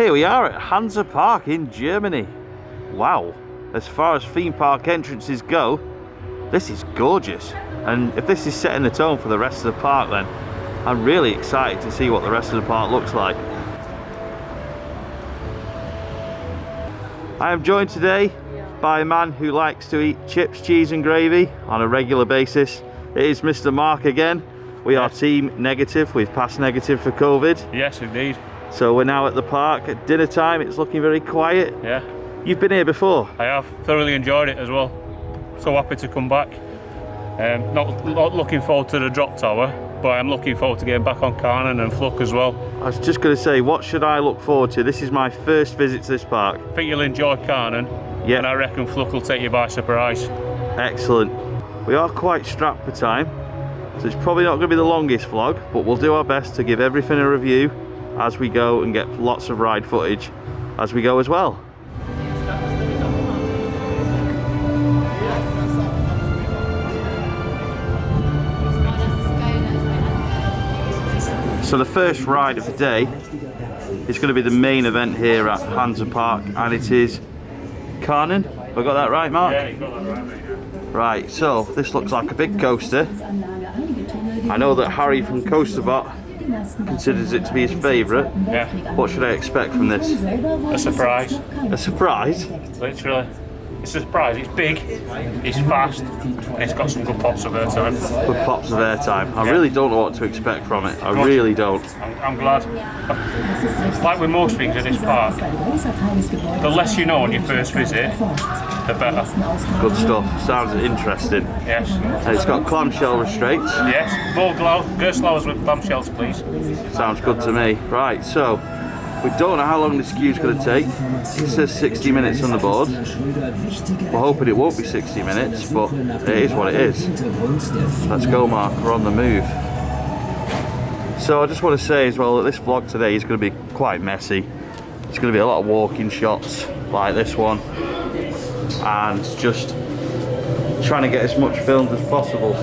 Here we are at Hansa-Park in Germany. Wow, as far as theme park entrances go, this is gorgeous. And if this is setting the tone for the rest of the park, then I'm really excited to see what the rest of the park looks like. I am joined today by a man who likes to eat chips, cheese and gravy on a regular basis. It is Mr. Mark again. We are team negative. We've passed negative for COVID. Yes, indeed. So we're now at the park at dinner time. It's looking very quiet. Yeah. You've been here before? I have thoroughly enjoyed it as well. So happy to come back. Not looking forward to the drop tower, but I'm looking forward to getting back on Karnan and Flucht as well. I was just going to say, what should I look forward to? This is my first visit to this park. I think you'll enjoy Karnan, and I reckon Flucht will take you by surprise. Excellent. We are quite strapped for time, so it's probably not going to be the longest vlog, but we'll do our best to give everything a review as we go and get lots of ride footage as we go as well. So the first ride of the day is going to be the main event here at Hansa-Park, and it is Karnan. Have I got that right, Mark? Yeah, you got that right, mate. Right, so this looks like a big coaster. I know that Harry from CoasterBot considers it to be his favourite. Yeah. What should I expect from this? A surprise. A surprise? Literally. It's a surprise. It's big, it's fast, and it's got some good pops of airtime. Good pops of airtime. I really don't know what to expect from it. I really don't. I'm glad. Like with most things at this park, the less you know on your first visit, the better. Good stuff. Sounds interesting. Yes. And it's got clamshell restraints. Yes. Go slowers with clamshells, please. Sounds good to me. Right, so we don't know how long this queue's going to take. It says 60 minutes on the board. We're hoping it won't be 60 minutes, but it is what it is. Let's go, Mark. We're on the move. So I just want to say as well that this vlog today is going to be quite messy. It's going to be a lot of walking shots like this one, and just trying to get as much filmed as possible.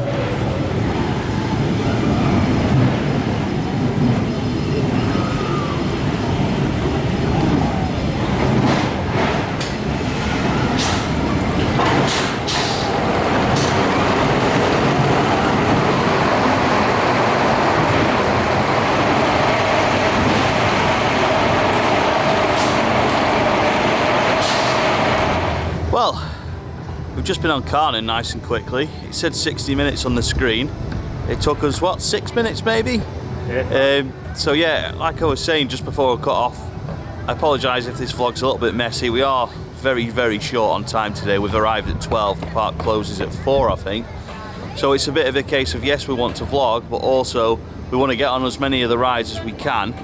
Well, we've just been on Karnan nice and quickly. It said 60 minutes on the screen. It took us, what, 6 minutes maybe? Yeah. So yeah, like I was saying just before I cut off, I apologise if this vlog's a little bit messy. We are very, very short on time today. We've arrived at 12, the park closes at 4, I think. So it's a bit of a case of, yes, we want to vlog, but also we want to get on as many of the rides as we can.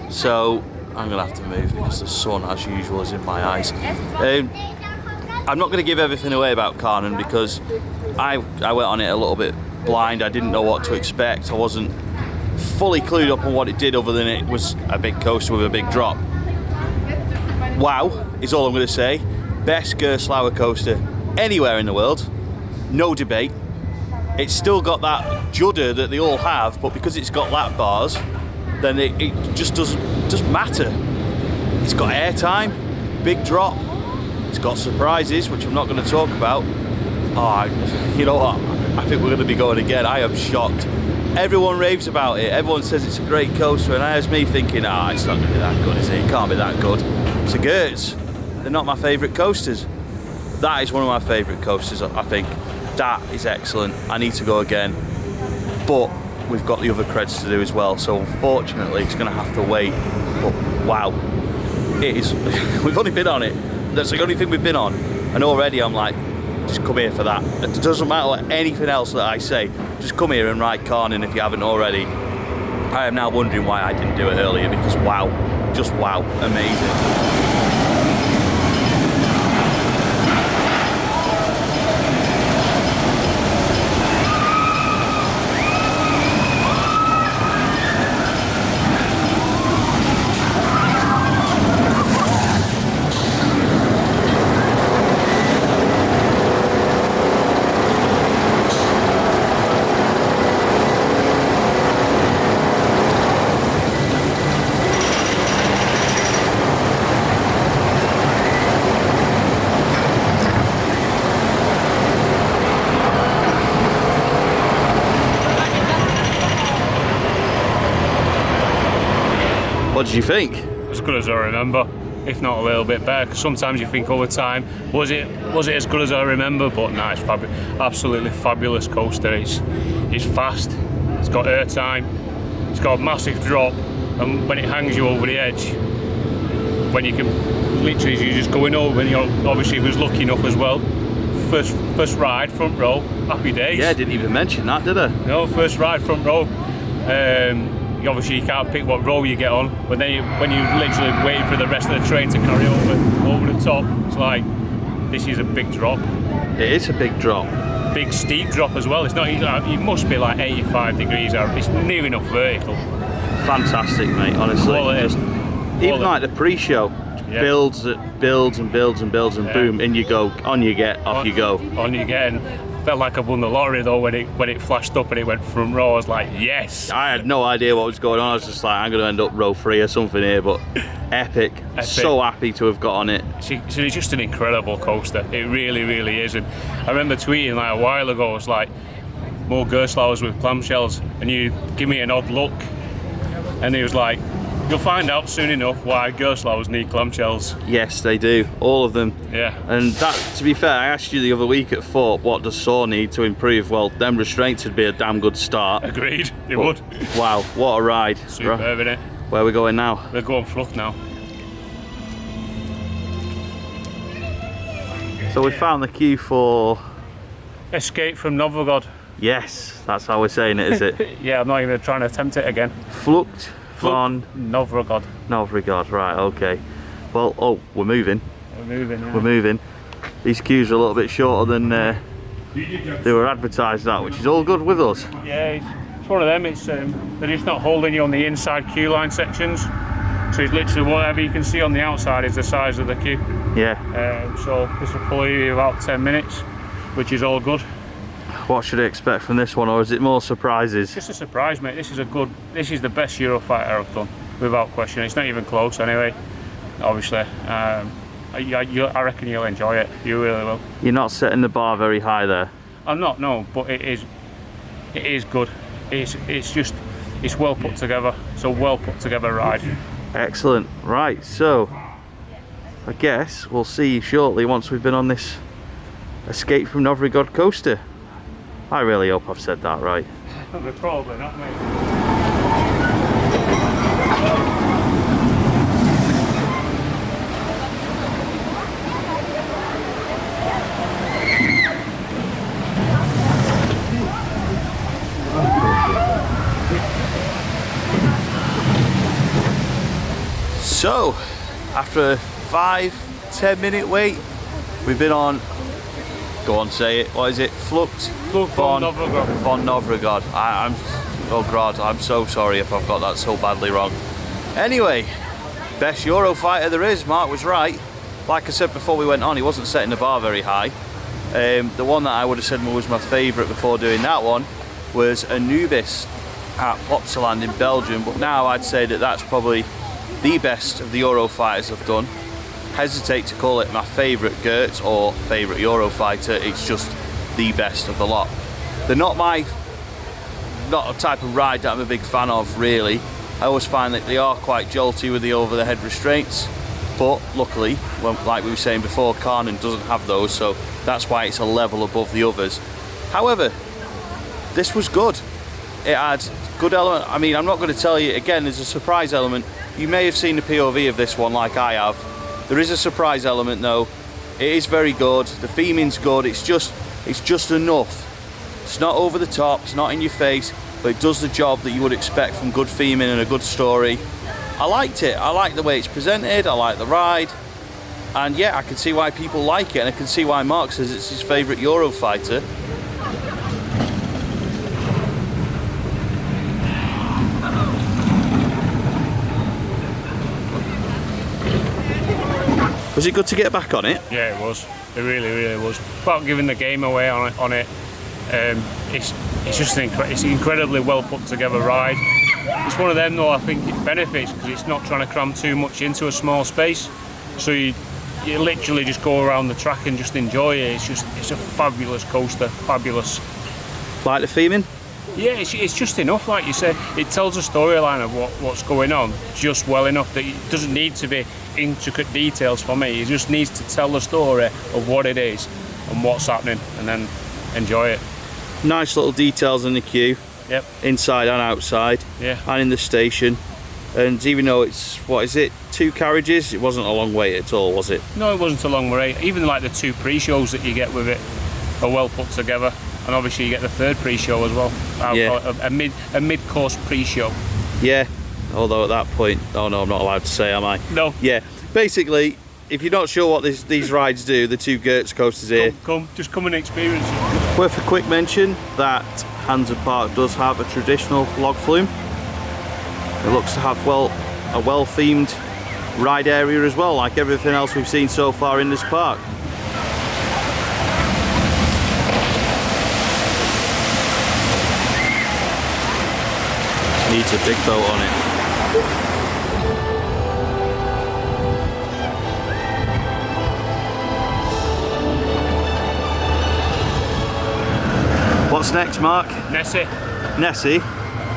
So I'm gonna have to move because the sun, as usual, is in my eyes. I'm not going to give everything away about Karnan because I went on it a little bit blind. I didn't know what to expect. I wasn't fully clued up on what it did, other than it was a big coaster with a big drop. Wow is all I'm going to say. Best Gerstlauer coaster anywhere in the world, no debate. It's still got that judder that they all have, but because it's got lap bars, then it just doesn't matter. It's got airtime, big drop. It's got surprises, which I'm not going to talk about. Oh, you know what? I think we're going to be going again. I am shocked. Everyone raves about it. Everyone says it's a great coaster, and there's me thinking, it's not going to be that good, is it? It can't be that good. It's a Gertz. They're not my favourite coasters. That is one of my favourite coasters, I think. That is excellent. I need to go again. But we've got the other creds to do as well, so unfortunately it's going to have to wait. But wow, it is. We've only been on it. That's the only thing we've been on, and already I'm like, just come here for that. It doesn't matter anything else that I say, just come here and ride Karnan if you haven't already. I am now wondering why I didn't do it earlier, because wow, just wow, amazing. What did you think? As good as I remember, if not a little bit better. Because sometimes you think over time, was it as good as I remember? But no, it's absolutely fabulous coaster. It's fast. It's got airtime. It's got a massive drop, and when it hangs you over the edge, when you can literally, you're just going over, and you obviously was lucky enough as well. First ride, front row, happy days. Yeah, didn't even mention that, did I? No, first ride, front row. Obviously you can't pick what row you get on, but then when you're literally waiting for the rest of the train to carry over the top, it's like, this is a big drop. It is a big drop. Big steep drop as well. It's not, it must be like 85 degrees, it's near enough vertical. Fantastic, mate, honestly. Even like the pre-show, builds and builds and builds and builds, and boom, in you go, on you get, off you go. On you get, and felt like I won the lottery though when it flashed up and it went front row. I was like, yes. I had no idea what was going on. I was just like, I'm going to end up row 3 or something here, but epic. So happy to have got on it. It's just an incredible coaster. It really, really is. And I remember tweeting like a while ago, it's like, more Gerstlauers with clamshells, and you give me an odd look, and he was like, you'll find out soon enough why Gerstlauers need clamshells. Yes, they do, all of them. Yeah. And that, to be fair, I asked you the other week at Thorpe, what does SAW need to improve? Well, them restraints would be a damn good start. Agreed, it would. Wow, what a ride. Superb, innit? Where are we going now? We're going Flucht now. So we found the queue for... Escape from Novgorod. Yes, that's how we're saying it, is it? Yeah, I'm not even trying to attempt it again. Flucht von Novgorod. Novgorod, right, okay. Well, oh, we're moving. We're moving, yeah. We're moving. These queues are a little bit shorter than they were advertised at, which is all good with us. Yeah, it's one of them. It's they're just not holding you on the inside queue line sections. So it's literally whatever you can see on the outside is the size of the queue. Yeah. So this will probably be about 10 minutes, which is all good. What should I expect from this one, or is it more surprises? It's just a surprise, mate. This is the best Eurofighter I've done, without question. It's not even close anyway, obviously. I reckon you'll enjoy it. You really will. You're not setting the bar very high there? I'm not, no, but it is good. It's well put together. It's a well put together ride. Excellent. Right, so I guess we'll see you shortly once we've been on this Escape from Novgorod coaster. I really hope I've said that right. Probably not, mate. So, after a 5-10 minute wait, we've been on, go on, say it, what is it? Flucht von Novgorod. Von Novgorod. Oh God, I'm so sorry if I've got that so badly wrong. Anyway, best Eurofighter there is, Mark was right. Like I said before we went on, he wasn't setting the bar very high. The one that I would have said was my favourite before doing that one was Anubis at Plopsaland in Belgium, but now I'd say that that's probably the best of the Eurofighters I've done. Hesitate to call it my favourite Gertz or favourite Eurofighter, it's just the best of the lot. They're not a type of ride that I'm a big fan of, really. I always find that they are quite jolty with the over-the-head restraints, but luckily, well, like we were saying before, Karnan doesn't have those, so that's why it's a level above the others. However, this was good. It had good element. I mean, I'm not going to tell you, again, there's a surprise element. You may have seen the POV of this one like I have. There is a surprise element though. It is very good. The theming's good. It's just enough. It's not over the top. It's not in your face, but it does the job that you would expect from good theming and a good story. I liked it. I like the way it's presented. I like the ride, and yeah, I can see why people like it, and I can see why Mark says it's his favourite Eurofighter. Was it good to get back on it? Yeah, it was. It really, really was. Without giving the game away on it, it's just it's an incredibly well put together ride. It's one of them though, I think it benefits because it's not trying to cram too much into a small space. So you literally just go around the track and just enjoy it. It's a fabulous coaster, fabulous. Like the theming? Yeah, it's just enough, like you said. It tells a storyline of what's going on just well enough that it doesn't need to be intricate details for me. It just needs to tell the story of what it is and what's happening, and then enjoy it. Nice little details in the queue. Yep. Inside and outside. Yeah. And in the station. And even though it's, what is it, 2 carriages, it wasn't a long wait at all, was it? No, it wasn't a long wait. Even like the 2 pre-shows that you get with it are well put together. And obviously you get the 3rd pre-show as well. Yeah. A mid-course pre-show. Yeah. Although at that point, oh no, I'm not allowed to say, am I? No. Yeah. Basically, if you're not sure what these rides do, the 2 Gertz coasters here. Just come and experience it. Worth a quick mention that Hansa-Park does have a traditional log flume. It looks to have a well-themed ride area as well, like everything else we've seen so far in this park. Needs a big boat on it. What's next, Mark? Nessie. Nessie?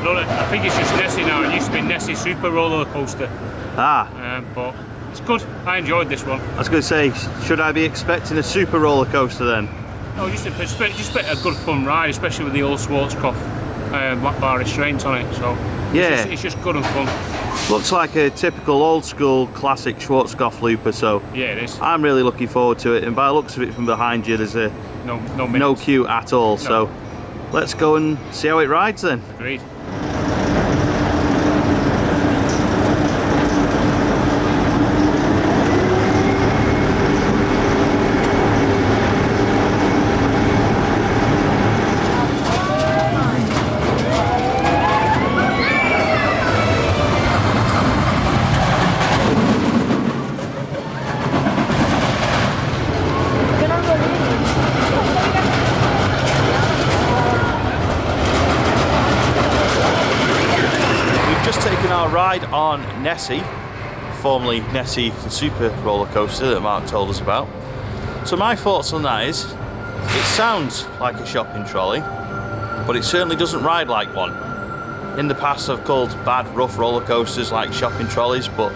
No, I think it's just Nessie now. It used to be Nessie Super Roller Coaster. Ah. But it's good. I enjoyed this one. I was going to say, should I be expecting a super roller coaster then? No, just a good fun ride, especially with the old Schwarzkopf black bar restraints on it. So yeah, it's just good and fun. Looks like a typical old school classic Schwarzkopf looper. So yeah, it is. I'm really looking forward to it. And by the looks of it from behind you, there's no queue at all. No. So let's go and see how it rides then. Agreed. Ride on Nessie, formerly Nessie the super roller coaster that Mark told us about. So my thoughts on that is, it sounds like a shopping trolley, but it certainly doesn't ride like one. In the past I've called bad rough roller coasters like shopping trolleys, but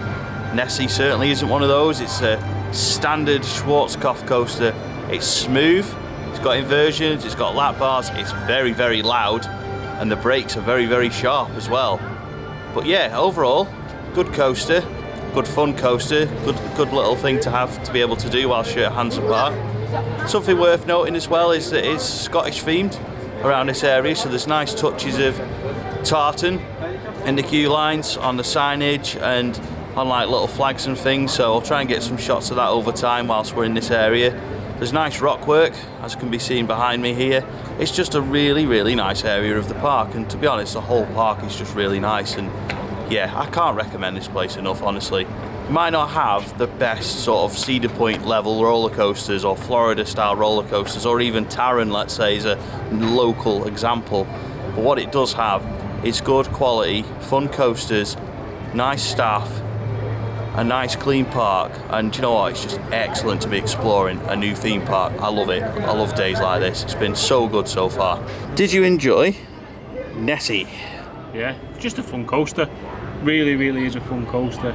Nessie certainly isn't one of those. It's a standard Schwarzkopf coaster. It's smooth, it's got inversions, it's got lap bars, it's very, very loud, and the brakes are very, very sharp as well. But yeah, overall, good coaster, good fun coaster, good little thing to have to be able to do whilst you're at Hansa-Park. Something worth noting as well is that it's Scottish themed around this area, so there's nice touches of tartan in the queue lines, on the signage and on like little flags and things, so I'll try and get some shots of that over time whilst we're in this area. There's nice rock work, as can be seen behind me here. It's just a really, really nice area of the park, and to be honest, the whole park is just really nice, and yeah, I can't recommend this place enough, honestly. It might not have the best sort of Cedar Point level roller coasters or Florida style roller coasters, or even Taron, let's say, is a local example, but what it does have is good quality, fun coasters, nice staff, a nice clean park, and do you know what, it's just excellent to be exploring a new theme park. I love it. I love days like this. It's been so good so far. Did you enjoy Nessie? Yeah, it's just a fun coaster. Really, really is a fun coaster.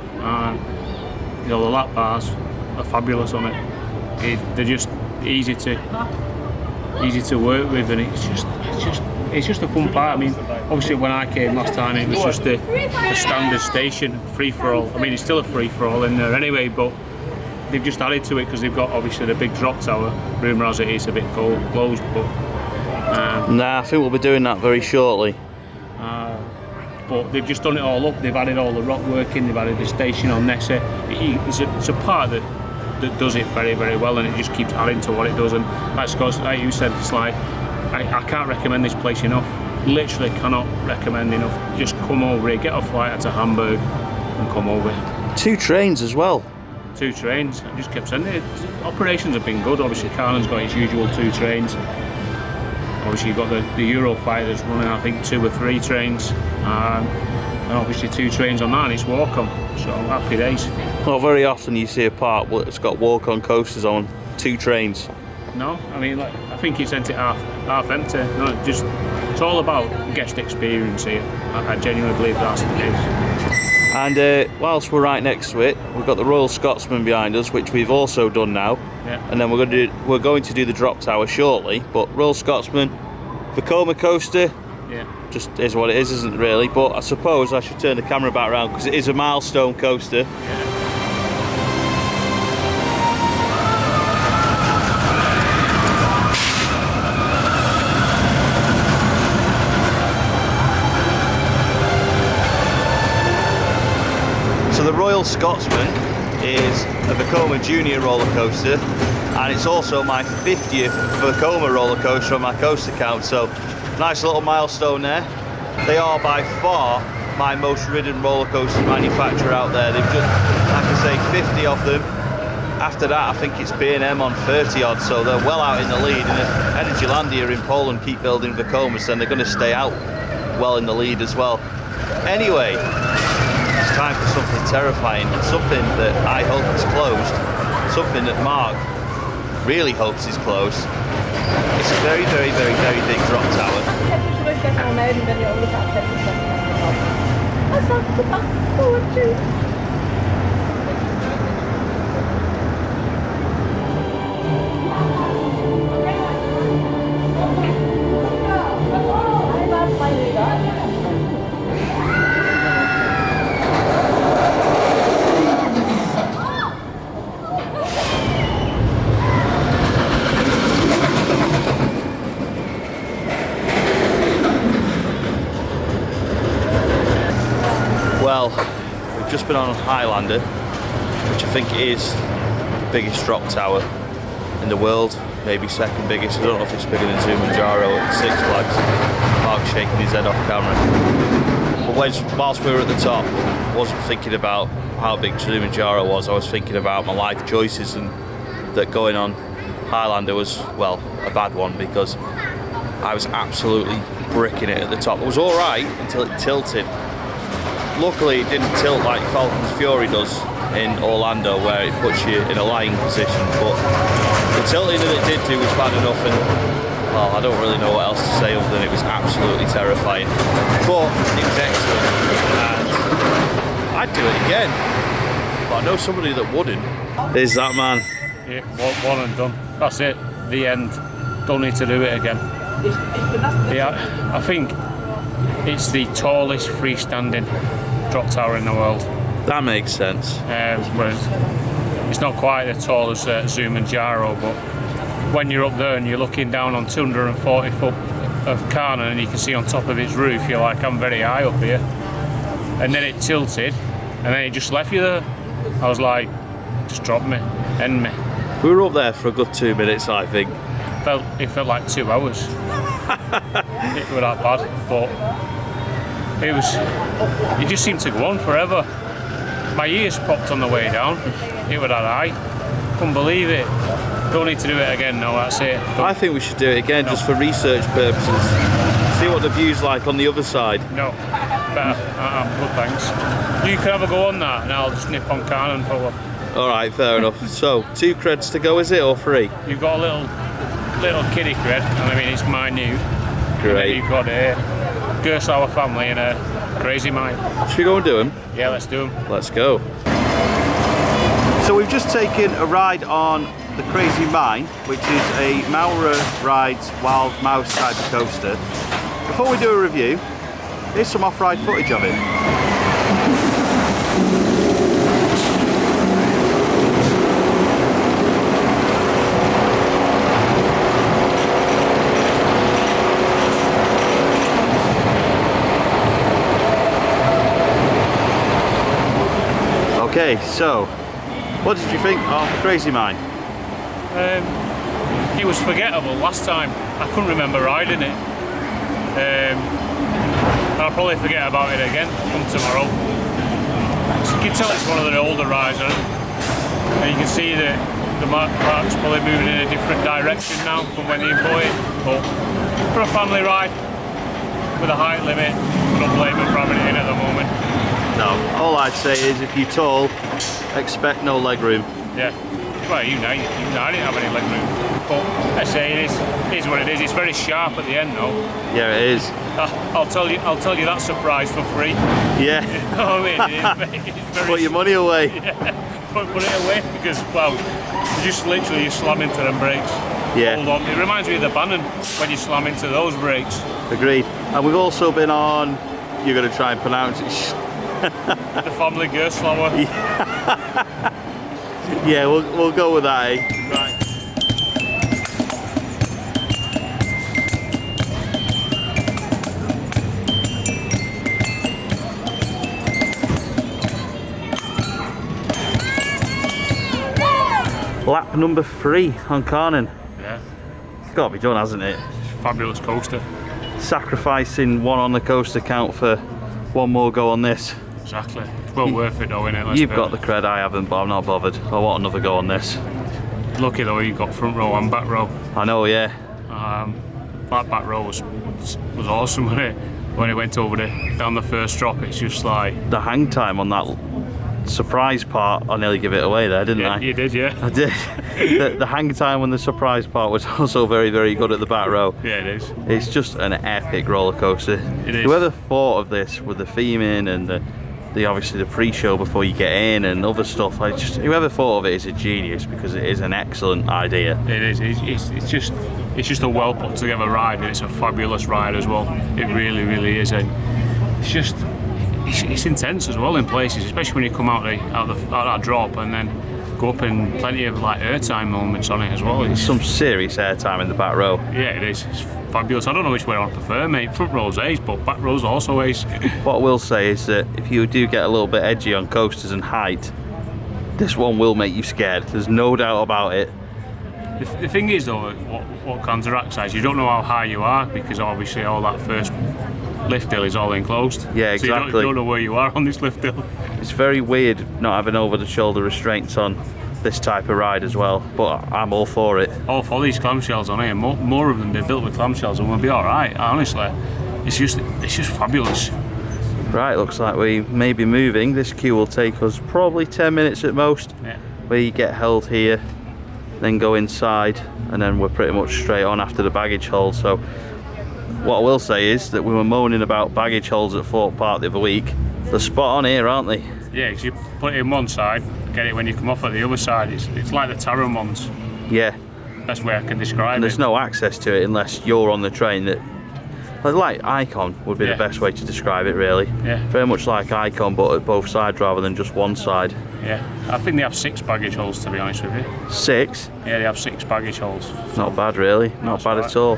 You know, the lap bars are fabulous on it. They're just easy to work with, and it's just a fun part. I mean, obviously when I came last time it was just a standard station, free-for-all. I mean, it's still a free-for-all in there anyway, but they've just added to it because they've got obviously the big drop tower. Rumour has it it's a bit closed, but nah, I think we'll be doing that very shortly. But they've just done it all up. They've added all the rock work in, they've added the station on Nessie. It's a part that does it very, very well, and it just keeps adding to what it does. And that's because, like you said, it's like I can't recommend this place enough. Literally cannot recommend enough. Just come over here, get a flight to Hamburg and come over. 2 trains as well. 2 trains. I just kept saying it. Operations have been good. Obviously Karnan's got his usual 2 trains. Obviously you've got the Euro fighters running, I think 2 or 3 trains, and obviously 2 trains on that, and it's walk-on, so happy days. Not very often you see a park that's got walk-on coasters on 2 trains. No, I mean, like, I think he sent it half half empty. No, just it's all about guest experience here. I genuinely believe that's the case. And whilst we're right next to it, we've got the Royal Scotsman behind us, which we've also done now. Yeah. And then we're going to do the drop tower shortly. But Royal Scotsman, Vekoma coaster, Yeah. just is what it is, isn't it really? But I suppose I should turn the camera back around because it is a Milestone coaster. Yeah. So the Royal Scotsman is a Vekoma Junior roller coaster, and it's also my 50th Vekoma roller coaster on my coaster count. So nice little milestone there. They are by far my most ridden roller coaster manufacturer out there. They've just, like I say, 50 of them. After that, I think it's B&M on 30 odd, so they're well out in the lead. And if Energylandia in Poland keep building Vekomas, then they're going to stay out well in the lead as well. Anyway, it's time for something terrifying, and something that I hope is closed, something that Mark really hopes is closed. It's a very, very, very, very big drop tower. Well, we've just been on Highlander, which I think is the biggest drop tower in the world, maybe second biggest. I don't know if it's bigger than Zumanjaro at Six Flags. Mark's shaking his head off camera. But whilst we were at the top, I wasn't thinking about how big Zumanjaro was. I was thinking about my life choices, and that going on Highlander was, well, a bad one, because I was absolutely bricking it at the top. It was all right until it tilted. Luckily, it didn't tilt like Falcon's Fury does in Orlando, where it puts you in a lying position, but the tilting that it did do was bad enough, and well, I don't really know what else to say other than it was absolutely terrifying. But it was excellent, and I'd do it again, but I know somebody that wouldn't. Is that man? Yeah, one and done. That's it. The end. Don't need to do it again. Yeah, I think it's the tallest freestanding drop tower in the world. That makes sense. It's not quite as tall as Zumanjaro, but when you're up there and you're looking down on 240 foot of Karnan and you can see on top of its roof, you're like, I'm very high up here. And then it tilted, and then it just left you there. I was like, just drop me, end me. We were up there for a good 2 minutes, I think. It felt like 2 hours. It was that bad, but it just seemed to go on forever. My ears popped on the way down. It was that high. Couldn't believe it. Don't need to do it again, no, that's it. I think we should do it again, just for research purposes. See what the view's like on the other side. No, better. Good, thanks. You can have a go on that, and I'll just nip on Karnan for one. Alright, fair enough. So, 2 creds to go, is it, or 3? You've got a little kiddie cred, and I mean, it's minute. Great. You've got a Gersauer family and a Crazy Mine. Should we go and do them? Yeah, let's do them. Let's go. So we've just taken a ride on the Crazy Mine, which is a Maura Rides Wild Mouse type of coaster. Before we do a review, here's some off-ride footage of it. Okay, so what did you think of Crazy Mine? It was forgettable last time. I couldn't remember riding it. I'll probably forget about it again come tomorrow. So you can tell it's one of the older rides, and you can see that the park's probably moving in a different direction now from when they bought it. But for a family ride with a height limit, I don't blame them for having it in at the moment. No, all I'd say is if you're tall, expect no leg room. Yeah. Well, you know, I didn't have any leg room. but I say it is what it is. It's very sharp at the end though. Yeah, it is. I'll tell you that surprise for free. Yeah. You know what I mean? It's very Put your money away. Yeah. Put it away because, well, you just literally slam into them brakes. Yeah. Hold on. It reminds me of the Bannon when you slam into those brakes. Agreed. And we've also been on, you're going to try and pronounce it. The family Gerstlauer. Yeah, we'll go with that, eh? Right. Lap number 3 on Karnan. Yeah. It's got to be done, hasn't it? Fabulous coaster. Sacrificing one on the coaster count for one more go on this. Exactly. It's well worth it though, isn't it? You've got the cred, I haven't, but I'm not bothered. I want another go on this. Lucky though, you got front row and back row. I know, yeah. That back row was awesome, wasn't it? When it went over down the first drop, it's just like... The hang time on that surprise part, I nearly give it away there, didn't I? You did, yeah. I did. The hang time on the surprise part was also very, very good at the back row. Yeah, it is. It's just an epic roller coaster. It is. Whoever thought of this with the theming and the obviously the pre-show before you get in and other stuff, whoever thought of it is a genius, because it is an excellent idea. It is. It's just a well put together ride, and it's a fabulous ride as well. It really, really is. And it's intense as well in places, especially when you come out that drop and then go up, in plenty of like airtime moments on it as well. There's some serious airtime in the back row. Yeah, it is. It's fabulous. I don't know which way I prefer, mate. Front row's ace, but back row's also ace. What I will say is that if you do get a little bit edgy on coasters and height, this one will make you scared. There's no doubt about it. The thing is though, what counteracts that is you don't know how high you are, because obviously all that first lift hill is all enclosed. Yeah, exactly. So you don't know where you are on this lift hill. It's very weird not having over-the-shoulder restraints on this type of ride as well, but I'm all for it. All for these clamshells on here. More of them be built with clamshells and we'll be all right. Honestly, it's just fabulous. Right, looks like we may be moving. This queue will take us probably 10 minutes at most. Yeah. We get held here, then go inside, and then we're pretty much straight on after the baggage hold. So what I will say is that we were moaning about baggage holds at Fort Park the other week. They're spot on here, aren't they? Yeah, because you put it in one side, get it when you come off at the other side. It's like the Taron ones. Yeah. That's the way I can describe and it. There's no access to it unless you're on the train. That, like Icon would be the best way to describe it, really. Yeah. Very much like Icon, but at both sides rather than just one side. Yeah. I think they have 6 baggage holds, to be honest with you. 6? Yeah, they have 6 baggage holds. Not bad, really. Not bad at all.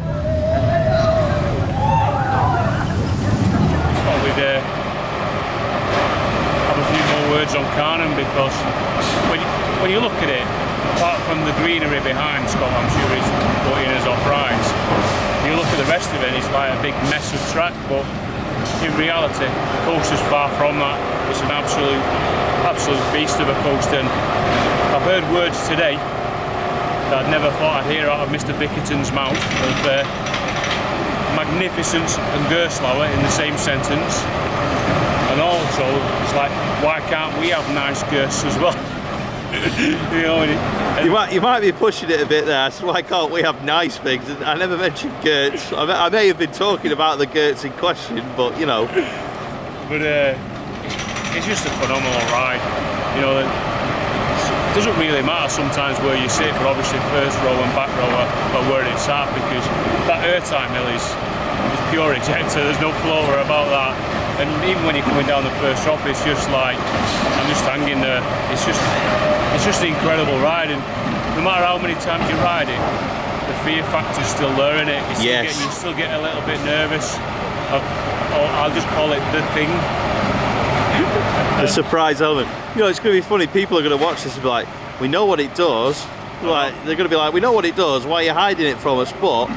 Thought we'd have a few more words on Karnan, because when you look at it, apart from the greenery behind Scott, I'm sure he's putting us off rides, you look at the rest of it and it's like a big mess of track, but in reality the coaster's far from that. It's an absolute beast of a coaster, and I've heard words today that I'd never thought I'd hear out of Mr. Bickerton's mouth, of magnificence and Gerstlauer in the same sentence. And also, it's like, why can't we have nice Gers as well? You know, you might be pushing it a bit there. So why can't we have nice things? I never mentioned Gerts. I may have been talking about the Gerts in question, but you know. But it's just a phenomenal ride. You know, it doesn't really matter sometimes where you sit, but obviously first row and back row are where it's at, because that airtime hill is pure ejector. There's no floater about that. And even when you're coming down the first drop, it's just like, I'm just hanging there. It's just an incredible ride, and no matter how many times you ride it, the fear factor's still there in it. You still get a little bit nervous. I'll just call it the thing. The surprise element. You know, it's going to be funny. People are going to watch this and be like, we know what it does. Like, they're going to be like, we know what it does. Why are you hiding it from us? But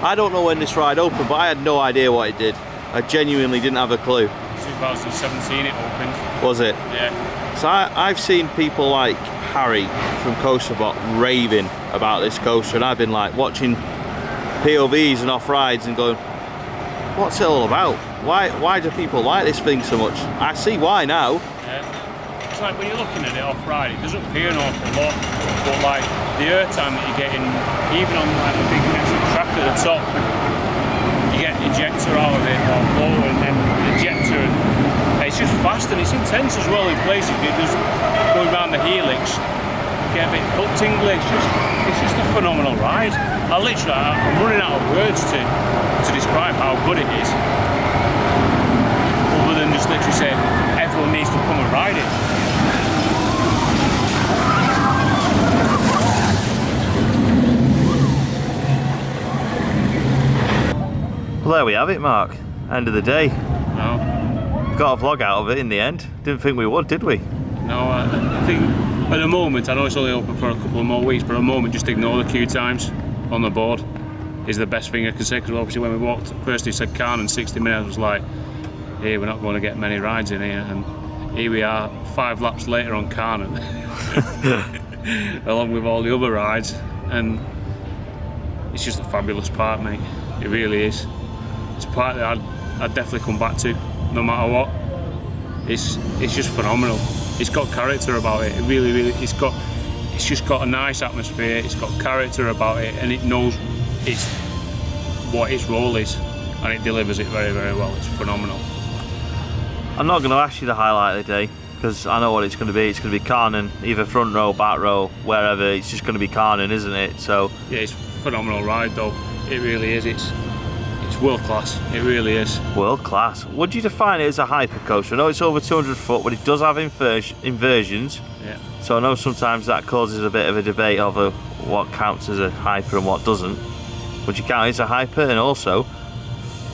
I don't know when this ride opened, but I had no idea what it did. I genuinely didn't have a clue. 2017 it opened. Was it? Yeah. So I've seen people like Harry from Coasterbot raving about this coaster, and I've been like watching POVs and off rides and going, what's it all about? Why do people like this thing so much? I see why now. Yeah. It's like when you're looking at it off-ride, it doesn't appear an awful lot, but like the airtime that you're getting, even on like the big Nessie track at the top, you get ejector out of it or floor, and then ejector, and it's just fast and it's intense as well in places. It just going around the helix, get a bit foot tingly. It's just a phenomenal ride. I'm running out of words to describe how good it is. Other than just literally say everyone needs to come and ride it. Well, there we have it, Mark. End of the day. No. Got a vlog out of it in the end. Didn't think we would, did we? No, I think at the moment, I know it's only open for a couple of more weeks, but at the moment just ignore the queue times on the board is the best thing I can say, because obviously when we walked, first he said Karnan 60 minutes, I was like, hey, we're not going to get many rides in here, and here we are 5 laps later on Karnan along with all the other rides, and it's just a fabulous park, mate. It really is. It's a park that I'd definitely come back to no matter what. It's just phenomenal. It's got character about it. It really, it's just got a nice atmosphere. It's got character about it, and it knows what its role is, and it delivers it very, very well. It's phenomenal. I'm not going to ask you the highlight of the day, because I know what it's going to be. It's going to be Karnan, either front row, back row, wherever. It's just going to be Karnan, isn't it? So yeah, it's a phenomenal ride though. It really is. It's world class. It really is. World class. Would you define it as a hyper coaster? I know it's over 200 foot, but it does have inversions. Yeah. So I know sometimes that causes a bit of a debate over what counts as a hyper and what doesn't. Would you count it as a hyper? And also,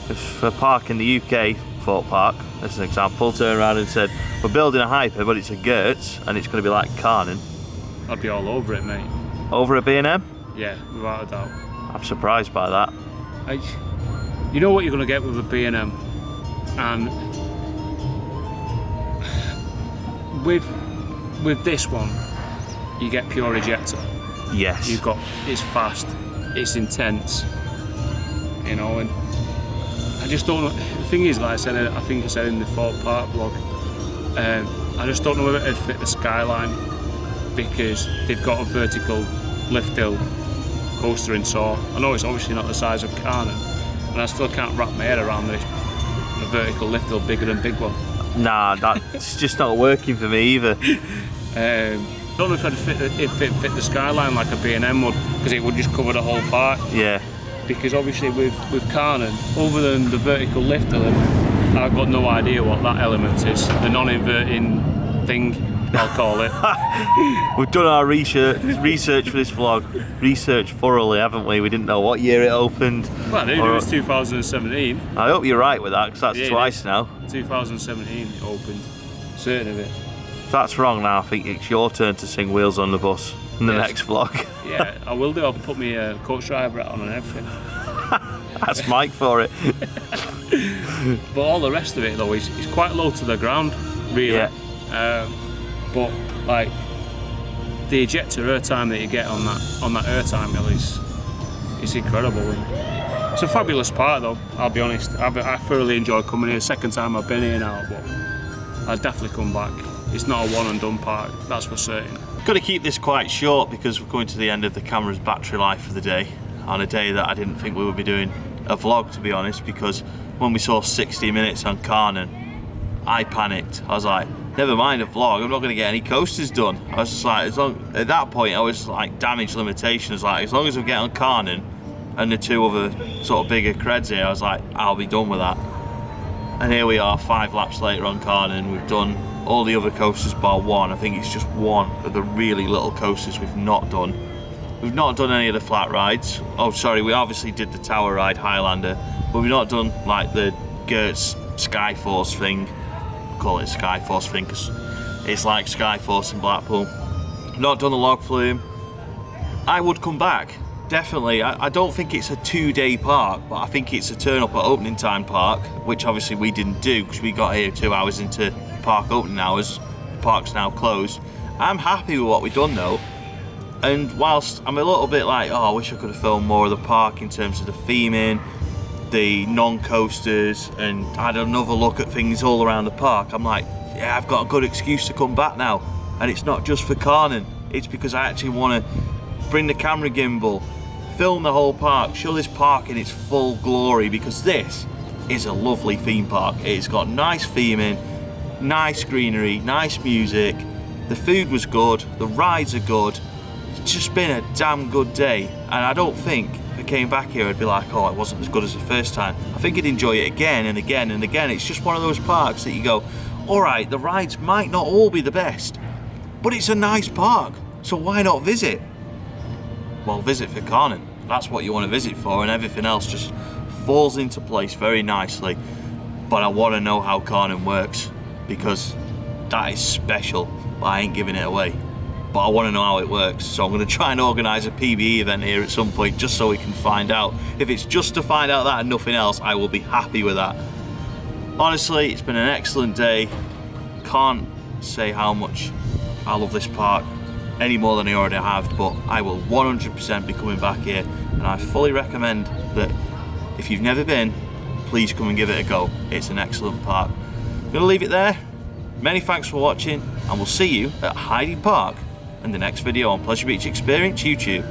if a park in the UK, Fort Park, as an example, turned around and said, we're building a hyper, but it's a Gertz, and it's going to be like Karnan. I'd be all over it, mate. Over a B&M? Yeah, without a doubt. I'm surprised by that. You know what you're going to get with a B&M, and with this one, you get pure ejector. Yes. It's fast, it's intense, you know, and I just don't know. The thing is, like I think I said in the Fort Park vlog, I just don't know whether it'd fit the Skyline, because they've got a vertical lift hill coaster in Saw. I know it's obviously not the size of Karnan, and I still can't wrap my head around this. A vertical lift hill bigger than big one. Nah, that's just not working for me either. Don't know if it'd fit the Skyline like a B&M would, because it would just cover the whole park. Yeah. Because obviously with Karnan, other than the vertical lift element, I've got no idea what that element is. The non-inverting thing, I'll call it. We've done our research for this vlog. Researched thoroughly, haven't we? We didn't know what year it opened. Well, it was 2017. I hope you're right with that, because that's twice now. 2017 it opened. Certain of it. If that's wrong now, I think it's your turn to sing Wheels on the Bus in the next vlog. Yeah, I will do. I'll put my coach driver on and everything. That's Mike for it. But all the rest of it though is quite low to the ground, really. Yeah. But like the ejector airtime that you get on that airtime mill is incredible. It's a fabulous park though. I'll be honest. I thoroughly enjoy coming here. Second time I've been here now, but I'll definitely come back. It's not a one and done park, that's for certain. Got to keep this quite short because we're coming to the end of the camera's battery life for the day. On a day that I didn't think we would be doing a vlog, to be honest, because when we saw 60 minutes on Karnan, I panicked. I was like, never mind a vlog, I'm not going to get any coasters done. I was just like, at that point I was like, damage limitations, like as long as we get on Karnan and the 2 other sort of bigger creds here, I was like, I'll be done with that. And here we are 5 laps later on Karnan. We've done all the other coasters bar one. I think it's just one of the really little coasters we've not done. We've not done any of the flat rides. Oh sorry, we obviously did the tower ride Highlander, but we've not done like the Gertz Skyforce thing. Call it Skyforce thing because it's like Skyforce in Blackpool. Not done the log flume. I would come back, definitely. I don't think it's a 2-day park, but I think it's a turn up at opening time park, which obviously we didn't do because we got here 2 hours into park opening hours. The park's now closed. I'm happy with what we've done though, and whilst I'm a little bit like, oh, I wish I could have filmed more of the park in terms of the theming, the non-coasters and had another look at things all around the park, I'm like, yeah, I've got a good excuse to come back now. And it's not just for Karnan, it's because I actually want to bring the camera gimbal, film the whole park, show this park in its full glory, because this is a lovely theme park. It's got nice theming, nice greenery, nice music, the food was good, the rides are good. It's just been a damn good day, and I don't think if I came back here I'd be like, oh, it wasn't as good as the first time. I think I'd enjoy it again and again and again. It's just one of those parks that you go, all right, the rides might not all be the best, but it's a nice park, so why not visit? Well, visit for Karnan. That's what you want to visit for, and everything else just falls into place very nicely. But I want to know how Karnan works, because that is special, but I ain't giving it away. But I want to know how it works, so I'm going to try and organise a PBE event here at some point just so we can find out. If it's just to find out that and nothing else, I will be happy with that. Honestly, it's been an excellent day. Can't say how much I love this park any more than I already have, but I will 100% be coming back here, and I fully recommend that if you've never been, please come and give it a go. It's an excellent park. I'm going to leave it there. Many thanks for watching, and we'll see you at Heidi Park in the next video on Pleasure Beach Experience YouTube.